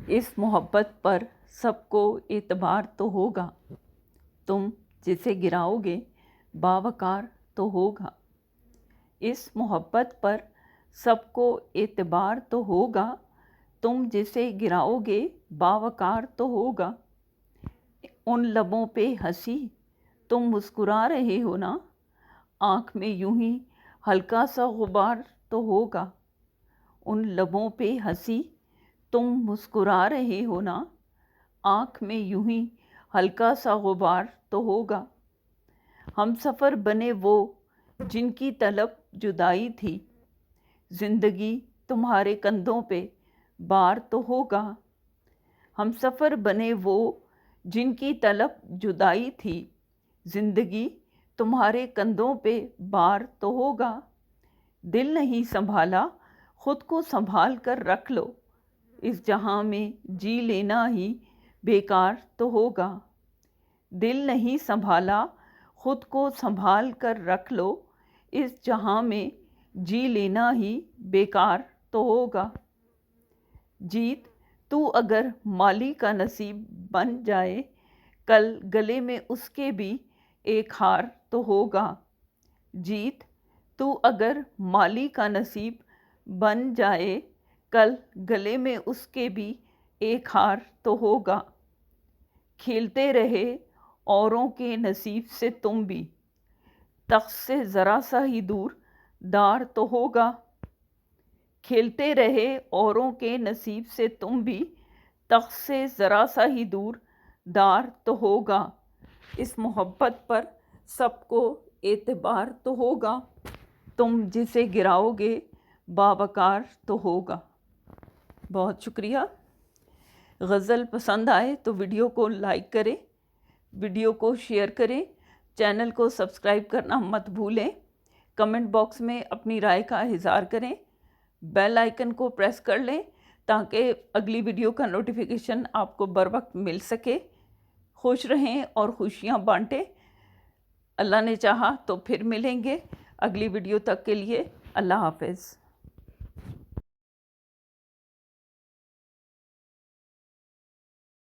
इस मोहब्बत पर सबको एतबार तो होगा, तुम जिसे गिराओगे बावकार तो होगा। इस मोहब्बत पर सबको एतबार तो होगा, तुम जिसे गिराओगे बावकार तो होगा। उन लबों पे हंसी तुम मुस्कुरा रहे हो ना, आँख में यूं ही हल्का सा गुबार तो होगा। उन लबों पे हंसी तुम मुस्कुरा रहे हो ना, आँख में यूं ही हल्का सा गुबार तो होगा। हम सफ़र बने वो जिनकी तलब जुदाई थी, ज़िंदगी तुम्हारे कंधों पे बार तो होगा। हम सफ़र बने वो जिनकी तलब जुदाई थी, ज़िंदगी तुम्हारे कंधों पे बार तो होगा। दिल नहीं संभाला खुद को संभाल कर रख लो, इस जहां में जी लेना ही बेकार तो होगा। दिल नहीं संभाला खुद को संभाल कर रख लो, इस जहां में जी लेना ही बेकार तो होगा। जीत तू अगर माली का नसीब बन जाए, कल गले में उसके भी एक हार तो होगा। जीत तू अगर माली का नसीब बन जाए, कल गले में उसके भी एक हार तो होगा। खेलते रहे औरों के नसीब से तुम भी, तख्त से ज़रा सा ही दूर दार तो होगा। खेलते रहे औरों के नसीब से तुम भी, तख्त से ज़रा सा ही दूर दार तो होगा। इस मोहब्बत पर सबको एतबार तो होगा, तुम जिसे गिराओगे बावकार तो होगा। बहुत शुक्रिया। गज़ल पसंद आए तो वीडियो को लाइक करें, वीडियो को शेयर करें, चैनल को सब्सक्राइब करना मत भूलें। कमेंट बॉक्स में अपनी राय का इज़हार करें, बेल आइकन को प्रेस कर लें ताकि अगली वीडियो का नोटिफिकेशन आपको बर वक्त मिल सके। खुश रहें और खुशियाँ बांटें। अल्लाह ने चाहा तो फिर मिलेंगे। अगली वीडियो तक के लिए अल्लाह हाफ़िज़।